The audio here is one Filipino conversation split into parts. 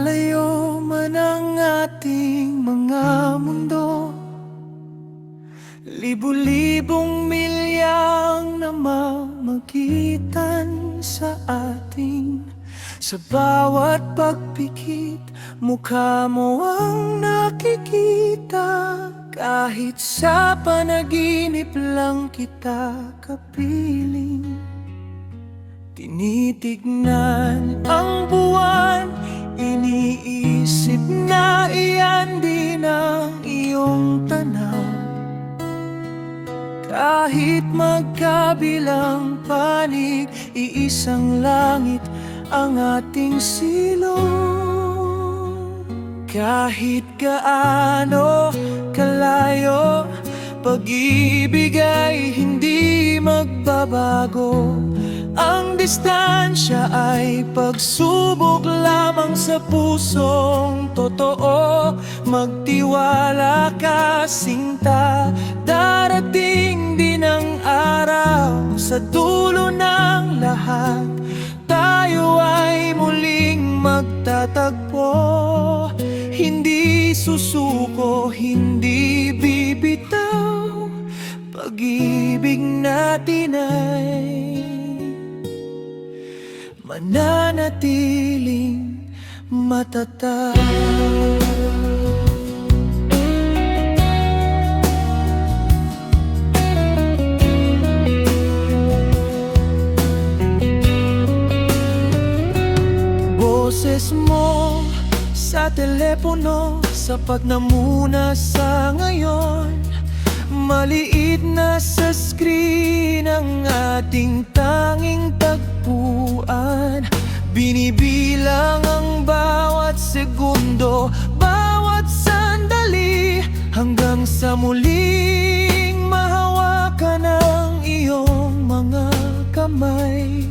Magkalayo man ang ating mga mundo, libu-libong milyang namamagitan sa ating. Sa bawat pagpikit, mukha mo ang nakikita. Kahit sa panaginip lang kita kapiling, tinitignan ang buwan, iniisip na iyan din ang iyong tanaw. Kahit magkabilang panig, iisang langit ang ating silong. Kahit gaano kalayo, pag-ibig ay hindi magbabago. Ang distansya ay pagsubok lamang sa pusong totoo. Magtiwala ka, sinta, darating din ang araw. Sa dulo ng lahat, tayo ay muling magtatagpo. Hindi susuko, hindi bibitaw, pag-ibig natin ay mananatiling matatag. Boses mo sa telepono, sapat na muna sa ngayon. Maliit na sa screen ang ating tanging tagpuan. Binibilang ang bawat segundo, bawat sandali, hanggang sa muling mahawakan ang iyong mga kamay.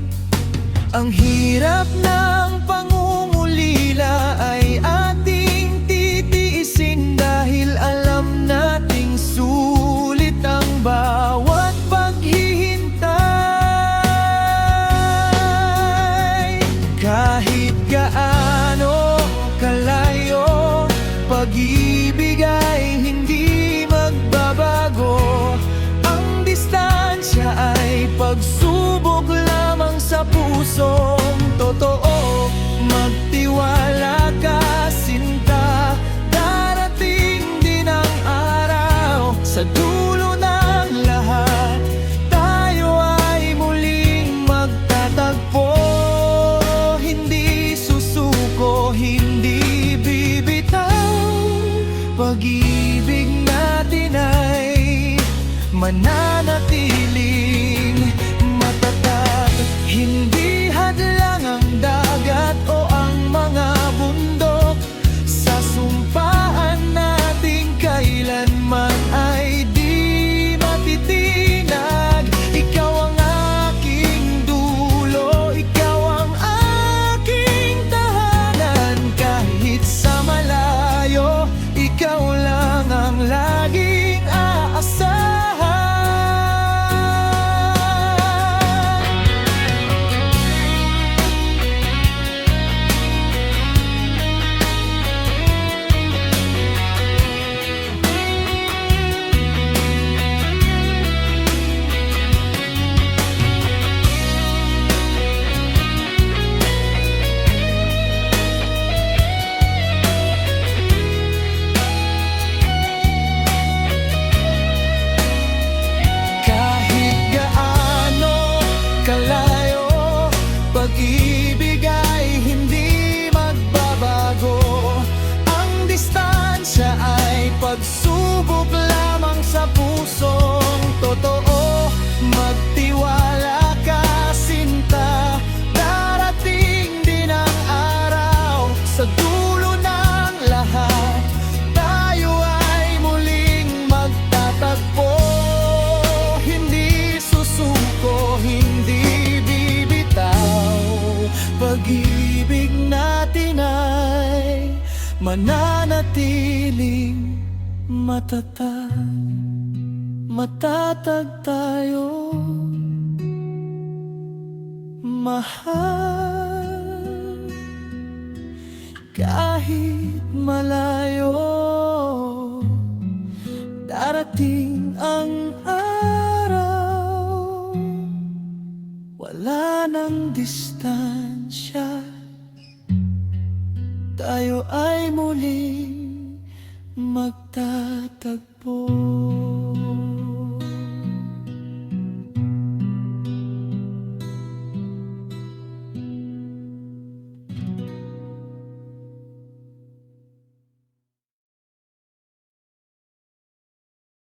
Ang hirap ng pangungulila ay ating titiisin, dahil alam nating sulit ang bawat paghihintay. Kahit gaano kalayo, pag-ibig ay hindi magbabago. Ang distansya ay pagsubok lamang sa pusong totoo. Magtiwala ka, sinta, darating din ang araw. Sa dulo ng lahat, tayo ay muling magtatagpo. Hindi susuko, hindi bibitaw, pag-ibig natin ay mananatiling matatag. Hindi hadlang ang dagat o ang mga bundok, sa sumpaan natin kailanman ay di matitinag. Ikaw ang aking dulo, ikaw ang aking tahanan. Kahit sa malayo, ikaw lang ang laging aasahan. Pag-ibig ay hindi magbabago. Ang distansya ay pagsubok lamang sa pusong totoo. Magtiwala ka, sinta, darating din ang araw. Sa dulo ng lahat, tayo ay muling magtatagpo. Hindi susuko, hindi bibitaw, pag-ibig natin ay mananatiling matatag. Matatag tayo, mahal. Kahit malayo, darating ang araw. Wala nang distansya, tayo ay muling magtatagpo.